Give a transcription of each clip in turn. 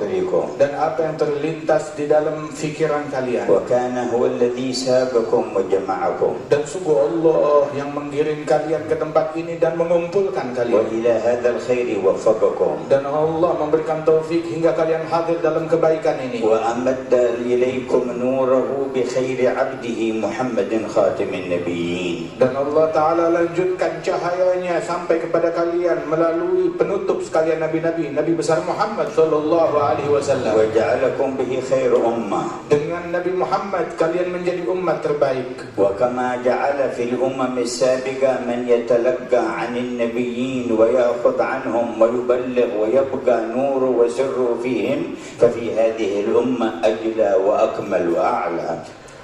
بخاطركم dan apa yang terlintas di dalam fikiran kalian. وكان هو الذي سابكم وجمعكم Dan sungguh Allah yang mengirim kalian ke tempat ini dan mengumpulkan kalian. وإلى هذا الخير وفقكم Dan Allah memberikan taufik hingga kalian hadir dalam kebaikan ini. وأمد إليكم نوره بخير عبده محمد خاتم النبيين. Dan Allah Ta'ala lanjutkan cahayanya sampai kepada kalian melalui penutup sekalian Nabi-Nabi, Nabi besar Muhammad Sallallahu Alaihi Wasallam. وجعلكم به خير أمة. Dengan Nabi Muhammad kalian menjadi umat terbaik. وكما جعل في الأمم السابقة من يتلقى عن النبيين ويأخذ عنهم ويبلغ ويبقى نور وسر فيهم ففي هذه الأمة أجلى وأكمل وأعلى.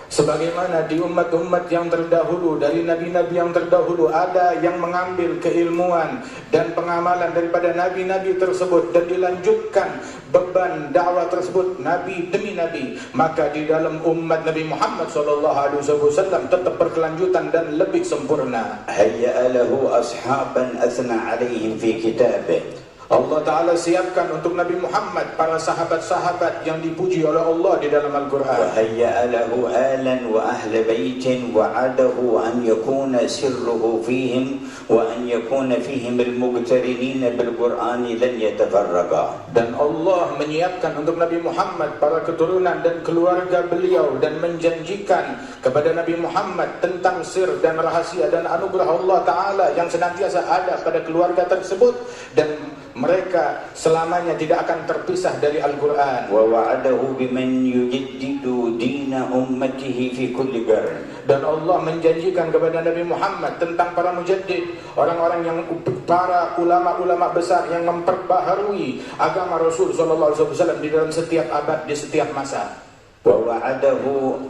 Sebagaimana di umat-umat yang terdahulu, dari nabi-nabi yang terdahulu, ada yang mengambil keilmuan dan pengamalan daripada nabi-nabi tersebut dan dilanjutkan beban dakwah tersebut nabi demi nabi, maka di dalam umat Nabi Muhammad SAW tetap berkelanjutan dan lebih sempurna. هيأ له أصحابا أثنى عليهم في كتابه. Allah Ta'ala siapkan untuk Nabi Muhammad para sahabat-sahabat yang dipuji oleh Allah di dalam Al-Quran. وهيأ له آلا وأهل بيت وعده أن يكون سره فيهم وأن يكون فيهم المقترنين بالقرآن لن يتفرقا. Dan Allah menyiapkan untuk Nabi Muhammad para keturunan dan keluarga beliau dan menjanjikan kepada Nabi Muhammad tentang sir dan rahasia dan anugerah Allah Ta'ala yang senantiasa ada pada keluarga tersebut, dan mereka selamanya tidak akan terpisah dari Al-Quran. ووعده بمن يجدد دين أمته في كل قرن. Dan Allah menjanjikan kepada Nabi Muhammad tentang para mujaddid, orang-orang yang para ulama-ulama besar yang memperbaharui agama Rasul SAW di dalam setiap abad, di setiap masa. ووعده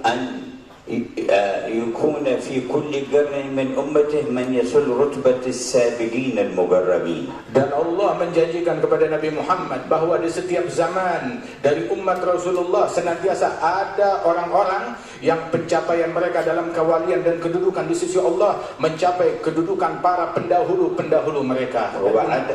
أن يكون في كل قرن من أمته من يصل رتبة السابقين المقربين. Dan Allah menjanjikan kepada Nabi Muhammad bahwa di setiap zaman dari umat Rasulullah senantiasa ada orang-orang yang pencapaian mereka dalam kewalian dan kedudukan di sisi Allah mencapai kedudukan para pendahulu-pendahulu mereka.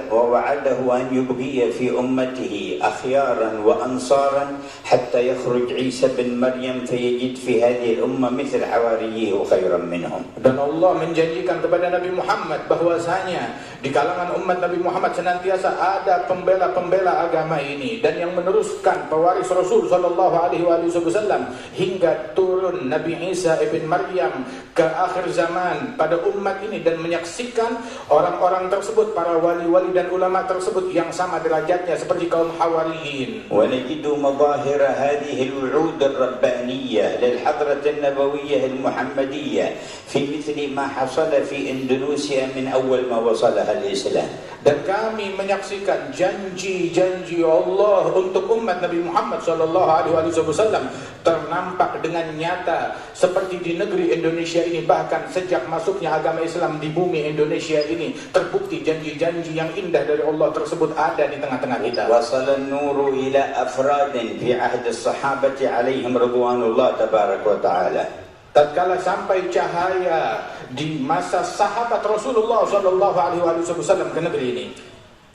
ووعده أن يبقي في أمته أخيارا وأنصارا حتى يخرج عيسى بن مريم فيجد في هذه الأمة مثل حواريه خيرا منهم. Dan Allah menjanjikan kepada Nabi Muhammad bahwasanya di kalangan umat Nabi Muhammad senantiasa ada pembela-pembela agama ini, dan yang meneruskan pewaris Rasul sallallahu alaihi wasallam hingga turun Nabi Isa ibn Maryam ke akhir zaman pada umat ini, dan menyaksikan orang-orang tersebut, para wali-wali dan ulama tersebut yang sama derajatnya seperti kaum Hawariyin. ونجد مظاهر هذه الوعود الربانية للحضرة النبوية المحمدية في مثل ما حصل في إندونيسيا من أول ما وصلها الإسلام. Dan kami menyaksikan janji-janji Allah untuk umat Nabi Muhammad SAW ternampak dengan nyata seperti di negeri Indonesia ini. Bahkan sejak masuknya agama Islam di bumi Indonesia ini, terbukti janji-janji yang indah dari Allah tersebut ada di tengah-tengah kita. وصل النور إلى أفراد في عهد الصحابة عليهم رضوان الله تبارك وتعالى. Tatkala sampai cahaya di masa sahabat Rasulullah SAW ke negeri ini,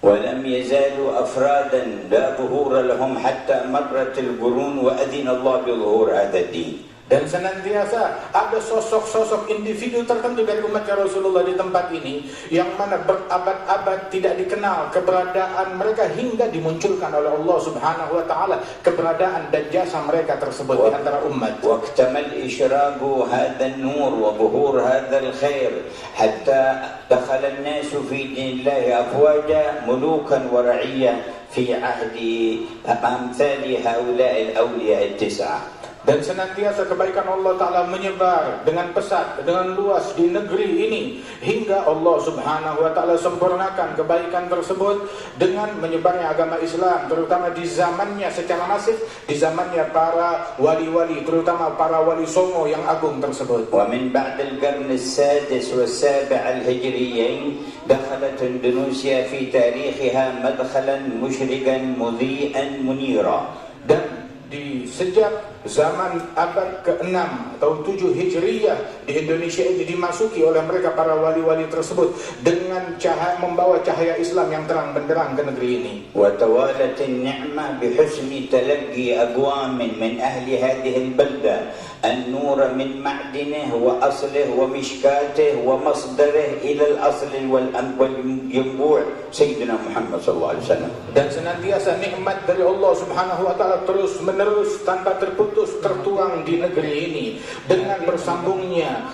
ولم يزالوا أفرادا لا ظهور لهم حتى مرت القرون وأذن الله بظهور هذا الدين. dan senantiasa ada sosok-sosok individu tertentu dari umatnya Rasulullah di tempat ini yang mana berabad-abad tidak dikenal keberadaan mereka hingga dimunculkan oleh Allah Subhanahu wa taala keberadaan dan jasa mereka tersebut di antara umat. واكتمل إشراق هذا النور وظهور هذا الخير حتى دخل الناس في دين الله أفواجا ملوكا ورعية في عهد أمثال هؤلاء الأولياء التسعة. Dan senantiasa kebaikan Allah Ta'ala menyebar dengan pesat, dengan luas di negeri ini, hingga Allah Subhanahu Wa Ta'ala sempurnakan kebaikan tersebut dengan menyebarnya agama Islam, terutama di zamannya secara masif, di zamannya para wali-wali, terutama para wali songo yang agung tersebut. ومن بعد القرن السادس والسابع الهجريين دخلت إندونيسيا في تاريخها مدخلا مشرقا مضيئا منيرا. Dan di sejak zaman abad ke-6 atau 7 Hijriyah di Indonesia ini dimasuki oleh mereka para wali-wali tersebut dengan membawa cahaya Islam yang terang benderang ke negeri ini. وتوالت النعمة بحسن تلقي أقوام من أهل هذه البلدة النور من معدنه وأصله ومشكاته ومصدره إلى الأصل والينبوع سيدنا محمد صلى الله عليه وسلم. Dan senantiasa nikmat dari Allah Subhanahu wa taala terus menerus tanpa terputus tertuang di negeri ini dengan bersambungnya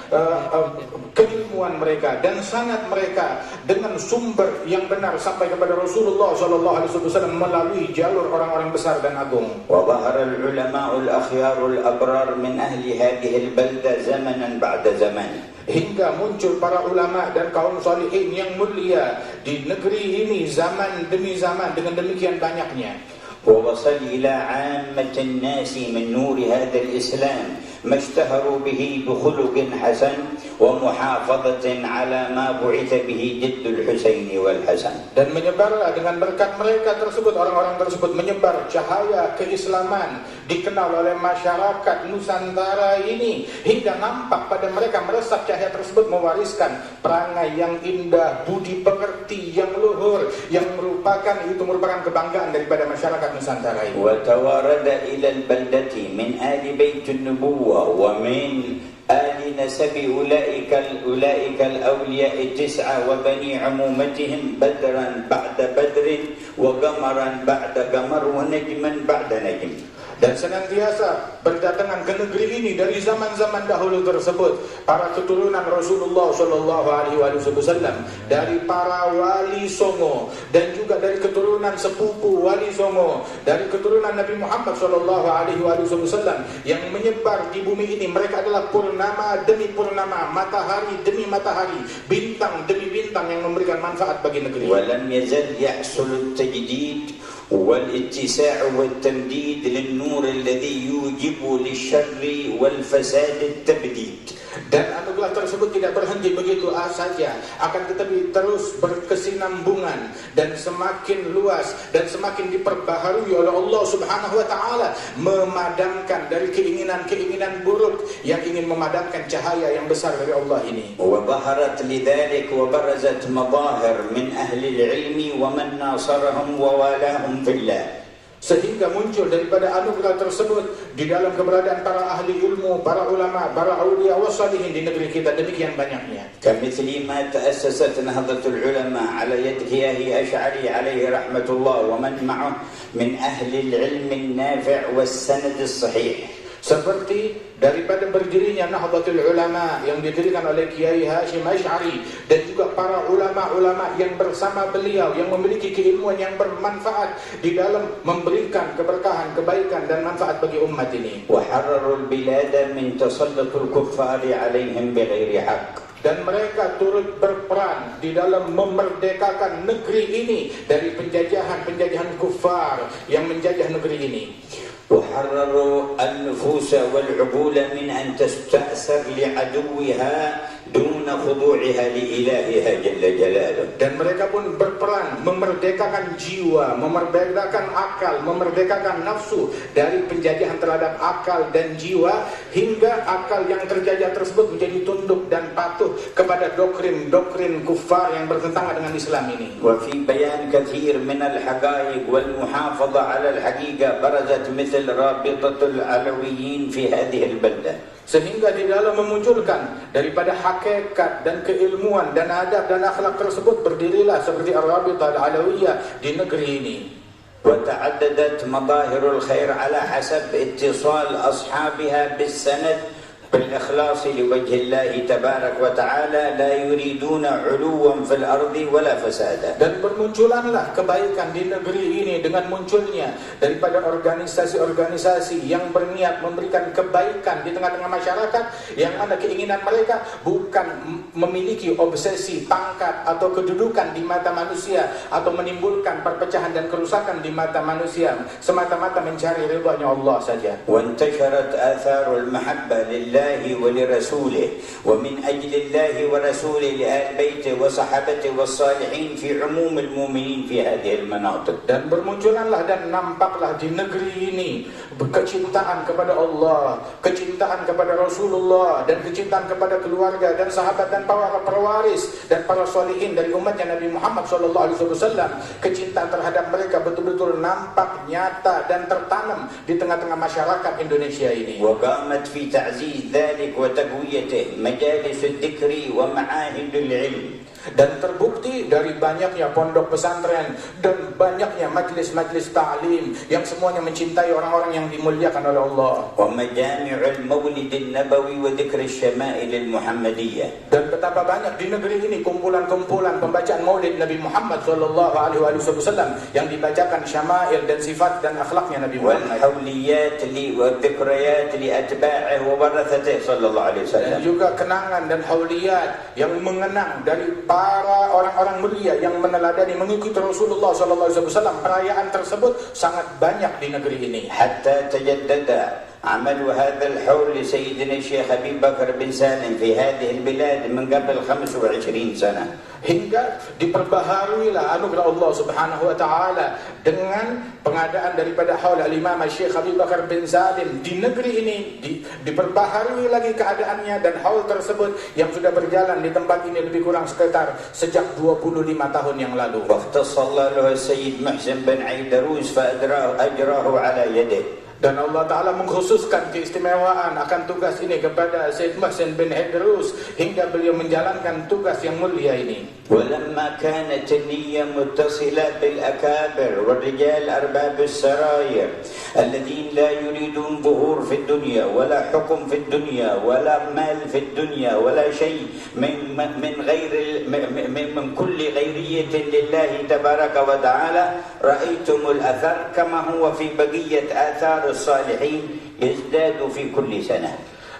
keilmuan mereka dan sanad mereka dengan sumber yang benar sampai kepada Rasulullah sallallahu alaihi wasallam melalui jalur orang-orang besar dan agung. وظهر العلماء الأخيار الأبرار من أهل هذه البلدة زمنا بعد زمن. Hingga muncul para ulama dan kaum salihin yang mulia di negeri ini zaman demi zaman dengan demikian banyaknya. ووصل إلى عامة الناس من نور هذا الإسلام ما اشتهروا به بخلق حسن ومحافظة على ما بعث به جد الحسين والحسن. Dan menyebarlah dengan berkat mereka tersebut, orang-orang tersebut menyebar cahaya keislaman dikenal oleh masyarakat Nusantara ini hingga nampak pada mereka meresap cahaya tersebut mewariskan perangai yang indah, budi pekerti yang luhur yang merupakan kebanggaan daripada masyarakat Nusantara ini. وتوارد إلى البلدة من آل بيت النبوة ومن آل نسب أولئك الأولياء التسعة وبني عمومتهم بدرا بعد بدر وقمرا بعد قمر ونجما بعد نجم. Dan senantiasa berdatangan ke negeri ini dari zaman-zaman dahulu tersebut para keturunan Rasulullah sallallahu alaihi wasallam, dari para wali songo dan juga dari keturunan sepupu wali songo, dari keturunan Nabi Muhammad sallallahu alaihi wasallam yang menyebar di bumi ini. Mereka adalah purnama demi purnama, matahari demi matahari, bintang demi bintang yang memberikan manfaat bagi negeri. ولم يزل يحصل التجديد والاتساع والتمديد للنور الذي يوجب للشر والفساد التبديد. Dan anugerah tersebut tidak berhenti begitu saja, akan tetapi terus berkesinambungan dan semakin luas dan semakin diperbaharui oleh Allah Subhanahu wa taala, memadamkan dari keinginan-keinginan buruk yang ingin memadamkan cahaya yang besar dari Allah ini. وظهرت لذلك وبرزت مظاهر من أهل العلم ومن ناصرهم ووالاهم في الله. Sehingga muncul daripada anugerah tersebut di dalam keberadaan para ahli ilmu, para ulama, para aulia wassalihin di negeri kita demikian banyaknya. كمثل ما تأسست نهضة العلماء على يد كياه أشعري عليه رحمة الله ومن معه من أهل العلم النافع والسند الصحيح. Seperti daripada berdirinya Nahdlatul Ulama yang didirikan oleh Kiai Hashim Asy'ari dan juga para ulama-ulama yang bersama beliau yang memiliki keilmuan yang bermanfaat di dalam memberikan keberkahan, kebaikan dan manfaat bagi umat ini. وحرروا البلاد من تسلط الكفار عليهم بغير حق. Dan mereka turut berperan di dalam memerdekakan negeri ini dari penjajahan kufar yang menjajah negeri ini. وحرروا النفوس والعقول من أن تستأثر لعدوها دون خضوعها لإلهها جل جلاله. Dan mereka pun berperan memerdekakan jiwa, memerdekakan akal, memerdekakan nafsu dari penjajahan terhadap akal dan jiwa hingga akal yang terjajah tersebut menjadi tunduk dan patuh kepada doktrin kufar yang bertentangan dengan Islam ini. وفي بيان كثير من الحقائق والمحافظة على الحقيقة برزت مثل رابطة العلويين في هذه البلدة. Sehingga di dalam memunculkan daripada hakikat dan keilmuan dan adab dan akhlak tersebut berdirilah seperti Ar-Rabitah Al-Alawiyah di negeri ini. وتعددت مظاهر الخير على حسب اتصال أصحابها بالسند بالإخلاص لوجه الله تبارك وتعالى لا يريدون علوا في الأرض ولا فسادا. Dan bermunculanlah kebaikan di negeri ini dengan munculnya daripada organisasi-organisasi yang berniat memberikan kebaikan di tengah-tengah masyarakat yang ada keinginan mereka bukan memiliki obsesi pangkat atau kedudukan di mata manusia atau menimbulkan perpecahan dan kerusakan di mata manusia, semata-mata mencari ridhanya Allah saja. وانتشرت آثار المحبة لله لله ولرسوله ومن أجل الله ورسوله لآل بيته وصحابته والصالحين في عموم المؤمنين في هذه المناطق. Dan bermunculanlah dan nampaklah di negeri ini kecintaan kepada Allah, kecintaan kepada Rasulullah, dan kecintaan kepada keluarga dan sahabat dan para pewaris dan para solihin dari umatnya Nabi Muhammad SAW. Kecintaan terhadap mereka betul-betul nampak, nyata dan tertanam di tengah-tengah masyarakat Indonesia ini. وقامت في تعزيز ذلك وتقويته مجالس الذكر ومعاهد العلم. Dan terbukti dari banyaknya pondok pesantren dan banyaknya majlis-majlis ta'lim yang semuanya mencintai orang-orang yang dimuliakan oleh Allah. ومجامع المولد النبوي وذكر الشمائل المحمدية. Dan betapa banyak di negeri ini kumpulan-kumpulan pembacaan Maulid Nabi Muhammad SAW yang dibacakan syama'il dan sifat dan akhlaknya Nabi Muhammad. والحوليات والذكريات لأتباعه وورثته صلى الله عليه Dan وسلم. juga kenangan dan hauliyat yang mengenang dari para orang-orang mulia yang meneladani mengikuti Rasulullah SAW. Perayaan tersebut sangat banyak di negeri ini. حتى تجدد عمل هذا الحول لسيدنا الشيخ أبي بكر بن سالم في هذه البلاد من قبل 25 سنة. Hingga diperbaharuilah anugerah Allah Subhanahu wa taala dengan pengadaan daripada haul al-Imam Syekh Abi Bakar bin Salim di negeri ini. Diperbaharui lagi keadaannya dan haul tersebut yang sudah berjalan di tempat ini lebih kurang sekitar sejak 25 tahun yang lalu. واختص الله له السيد محسن بن عيدروس فأجراه على يده. Dan Allah Ta'ala mengkhususkan keistimewaan akan tugas ini kepada Sayyid Muhsin bin Idrus hingga beliau menjalankan tugas yang mulia ini. ولما كانت النية متصلة بالأكابر والرجال أرباب السراير الذين لا يريدون ظهور في الدنيا ولا حكم في الدنيا ولا مال في الدنيا ولا شيء من كل غيرية لله تبارك وتعالى رأيتم الأثر كما هو في بقية آثار الصالحين يزداد في كل سنة.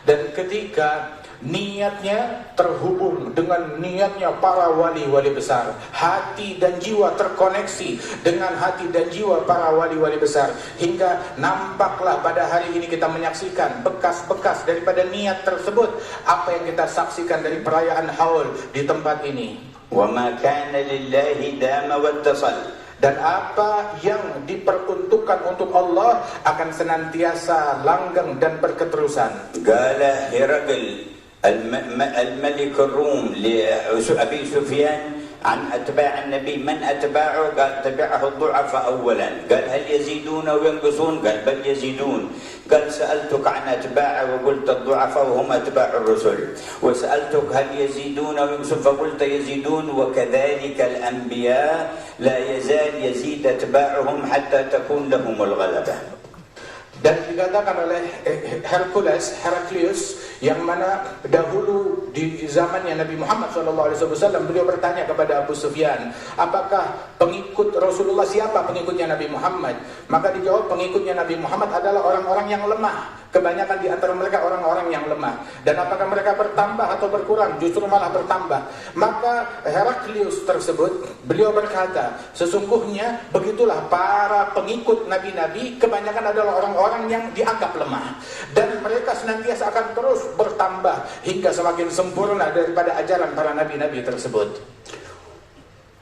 Dan ketika niatnya terhubung dengan niatnya para wali-wali besar, hati dan jiwa terkoneksi dengan hati dan jiwa para wali-wali besar, hingga nampaklah pada hari ini kita menyaksikan bekas-bekas daripada niat tersebut. Apa yang kita saksikan dari perayaan haul di tempat ini. وما كان لله دام واتصل. Dan apa yang diperuntukkan untuk Allah akan senantiasa langgeng dan berketerusan. قال هرقل الملك الروم لأبي سفيان عن أتباع النبي من أتباعه؟ قال تبعه الضعفاء أولا. قال هل يزيدون وينقصون؟ قال بل يزيدون. قال سألتك عن أتباعه وقلت الضعفاء وهم أتباع الرسل، وسألتك هل يزيدون وينقصون فقلت يزيدون، وكذلك الأنبياء لا يزال يزيد أتباعهم حتى تكون لهم الغلبة. Dan dikatakan oleh Heraklius yang mana dahulu di zamannya Nabi Muhammad SAW, beliau bertanya kepada Abu Sufyan, apakah pengikut Rasulullah, siapa pengikutnya Nabi Muhammad? Maka dijawab, pengikutnya Nabi Muhammad adalah orang-orang yang lemah. Kebanyakan di antara mereka orang-orang yang lemah. Dan apakah mereka bertambah atau berkurang? Justru malah bertambah. Maka Heraklius tersebut, beliau berkata, sesungguhnya begitulah para pengikut nabi-nabi kebanyakan adalah orang-orang yang dianggap lemah. Dan mereka senantiasa akan terus bertambah hingga semakin sempurna daripada ajaran para nabi-nabi tersebut.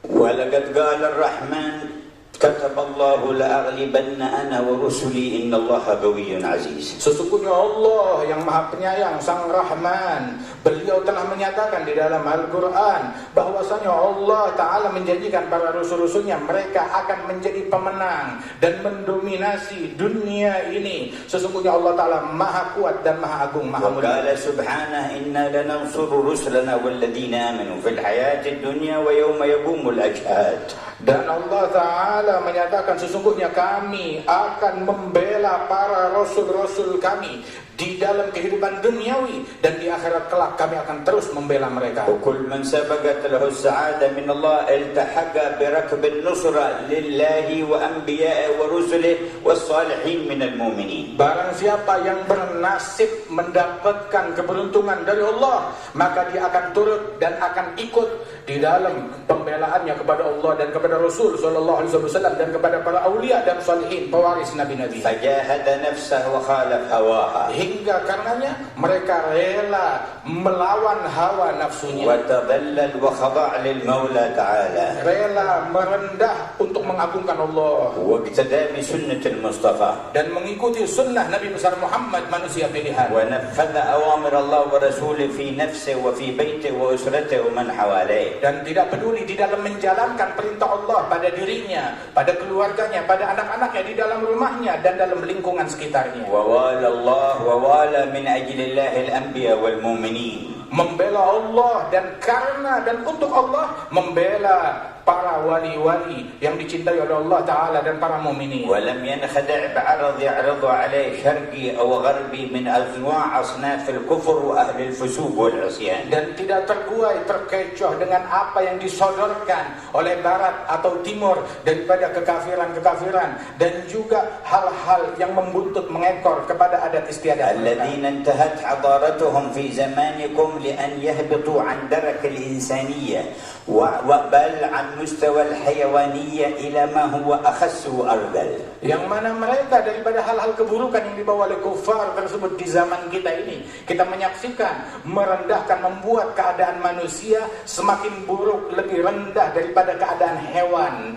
وَلَقَدْ قَالَ الرَّحْمَنُ كتب الله لأغلبن أنا ورسلي إن الله قوي عزيز. Sesungguhnya Allah yang Maha Penyayang, Sang Rahman, beliau telah menyatakan di dalam Al-Quran bahwasanya Allah Ta'ala menjanjikan para rasul-rasulnya mereka akan menjadi pemenang dan mendominasi dunia ini. Sesungguhnya Allah Ta'ala Maha Kuat dan Maha Agung, Maha Mulia. وقال سبحانه إنا لننصر رسلنا والذين آمنوا في الحياة الدنيا ويوم يقوم الأشهاد. Dan Allah Ta'ala menyatakan sesungguhnya kami akan membela para rasul-rasul kami di dalam kehidupan duniawi, dan di akhirat kelak kami akan terus membela mereka. وكل من سبقت له السعادة من الله التحق بركب النصرة لله وأنبيائه ورسله والصالحين من المؤمنين. Barang siapa yang bernasib mendapatkan keberuntungan dari Allah, maka dia akan turut dan akan ikut di dalam pembelaannya kepada Allah dan kepada Rasul sallallahu alaihi wasallam dan kepada para aulia dan salihin pewaris nabi-nabi. Fajahada nafsahu wa khalaf hawaha. Hingga karenanya mereka rela melawan hawa nafsunya. Wa tadallal wa khada' lil Maula ta'ala. Rela merendah untuk mengagungkan Allah. Wa iqtada bi sunnatil Mustafa. Dan mengikuti sunnah Nabi besar Muhammad manusia pilihan. Wa nafadha awamir Allah wa rasulih fi nafsihi wa fi baitihi wa usratihi wa man hawalih. Dan tidak peduli di dalam menjalankan perintah Allah pada dirinya, pada keluarganya, pada anak-anaknya, di dalam rumahnya dan dalam lingkungan sekitarnya. Wa wala Allah wa wala min ajli Allahil anbiya wal mu'minin. Membela Allah dan karena dan untuk Allah membela para wali-wali yang dicintai oleh Allah Ta'ala dan para mukminin. ولم ينخدع بعرض يعرض عليه شرقي أو غربي من أنواع أصناف الكفر وأهل الفسوق والعصيان. Dan tidak terbuai, terkecoh dengan apa yang disodorkan oleh barat atau timur daripada kekafiran-kekafiran dan juga hal-hal yang membuntut mengekor kepada adat istiadat. الذين انتهت حضارتهم في زمانكم لأن يهبطوا عن درك الإنسانية وبل عن مستوى الحيوانية إلى ما هو أخس وأرذل. Yang mana mereka daripada hal-hal keburukan yang dibawa oleh kufar tersebut di zaman kita ini, kita menyaksikan merendahkan, membuat keadaan manusia semakin buruk, lebih rendah daripada keadaan hewan,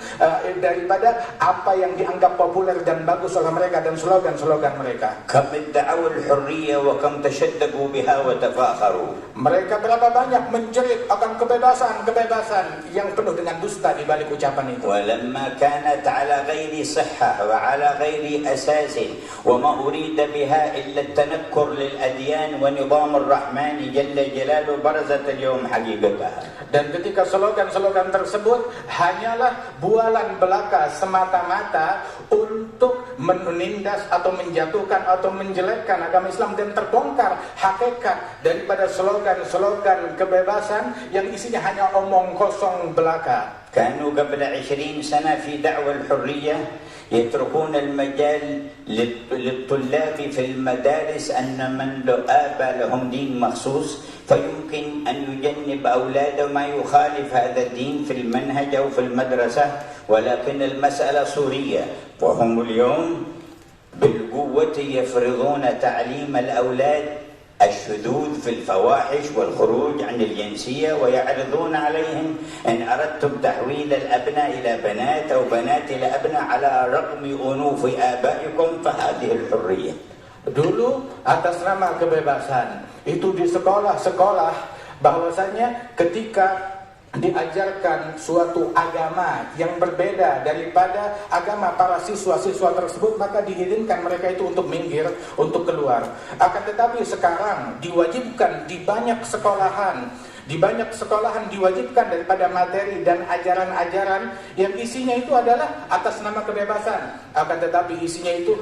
daripada apa yang dianggap populer dan bagus oleh mereka dan slogan-slogan mereka. كم ادعوا الحرية وكم تشدقوا بها وتفاخروا. Mereka berapa banyak menjerit akan kebebasan yang penuh dengan dusta di balik ucapan itu. ولما كانت على غير صحة وعلى غير أساس وما أريد بها إلا التنكر للأديان ونظام الرحمن جل جلاله برزت اليوم حقيقتها. Dan ketika slogan-slogan tersebut hanyalah bualan belaka semata-mata untuk menindas atau menjatuhkan atau menjelekkan agama Islam dan terbongkar hakikat daripada slogan-slogan kebebasan yang isinya hanya omong kosong belaka. كانوا قبل 20 سنة في دعوة الحرية يتركون المجال للطلاب في المدارس أن من آبى لهم دين مخصوص فيمكن أن يجنب أولاده ما يخالف هذا الدين في المنهج أو في المدرسة، ولكن المسألة صورية وهم اليوم بالقوة يفرضون تعليم الأولاد الشذوذ في الفواحش والخروج عن الجنسية ويعرضون عليهم إن أردتم تحويل الأبناء إلى بنات أو بنات إلى أبناء على رغم أنوف آبائكم فهذه الحرية. Dulu atas nama kebebasan itu di sekolah-sekolah bahwasanya ketika diajarkan suatu agama yang berbeda daripada agama para siswa-siswa tersebut, maka diizinkan mereka itu untuk minggir, untuk keluar. Akan tetapi sekarang diwajibkan di banyak sekolahan diwajibkan daripada materi dan ajaran-ajaran yang isinya itu adalah atas nama kebebasan, akan tetapi isinya itu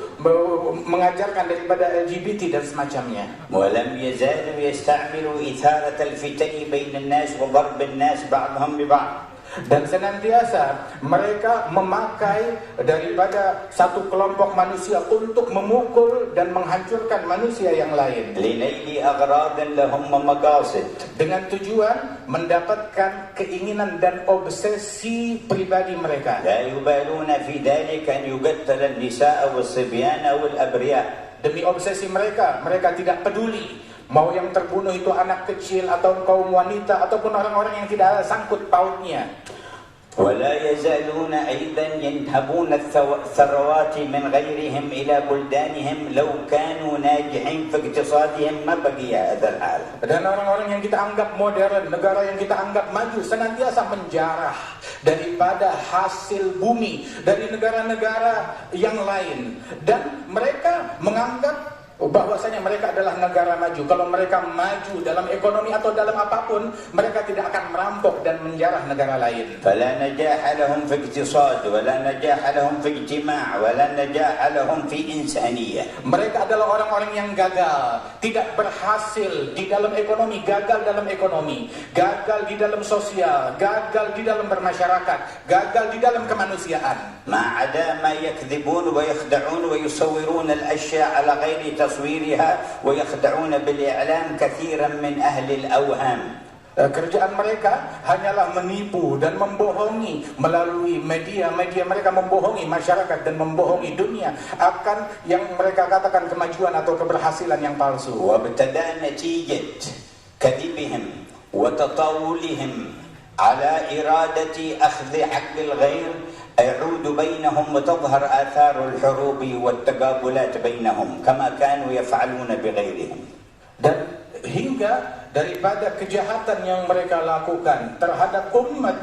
mengajarkan daripada LGBT dan semacamnya. ولم يزالوا يستعملوا إثارة الفتن بين الناس وضرب الناس بعضهم ببعض. Dan senantiasa mereka memakai daripada satu kelompok manusia untuk memukul dan menghancurkan manusia yang lain لنيل أغراض لهم ومقاصد. dengan tujuan mendapatkan keinginan dan obsesi pribadi mereka. لا يبالون في ذلك أن يقتل النساء والصبيان والأبرياء. Demi obsesi mereka tidak peduli mau yang terbunuh itu anak kecil atau kaum wanita ataupun orang-orang yang tidak ada sangkut pautnya. ولا يزالون أيضا ينهبون الثروات من غيرهم إلى بلدانهم لو كانوا ناجحين في اقتصادهم ما بقي هذا الحال. Dan orang-orang yang kita anggap modern, negara yang kita anggap maju senantiasa menjarah daripada hasil bumi dari negara-negara yang lain, dan mereka menganggap bahwasanya mereka adalah negara maju. Kalau mereka maju dalam ekonomi atau dalam apapun, mereka tidak akan merampok dan menjarah negara lain. فلا نجاح لهم في اقتصاد ولا نجاح لهم في اجتماع ولا نجاح لهم في إنسانية. Mereka adalah orang-orang yang gagal, tidak berhasil di dalam ekonomi, gagal dalam ekonomi, gagal di dalam sosial, gagal di dalam bermasyarakat, gagal di dalam kemanusiaan. ما عدا ما يكذبون ويخدعون ويصورون الأشياء على غير تصويرها ويخدعون بالإعلام كثيرا من أهل الأوهام. Kerjaan mereka hanyalah menipu dan membohongi melalui media mereka, membohongi masyarakat dan membohongi dunia akan yang mereka katakan kemajuan atau keberhasilan yang palsu. وابتدأ نتيجة كذبهم وتطاولهم على إرادة أخذ عقل الغير يعود بينهم وتظهر آثار الحروب والتقابلات بينهم كما كانوا يفعلون بغيرهم. Dan hingga daripada kejahatan yang mereka lakukan terhadap umat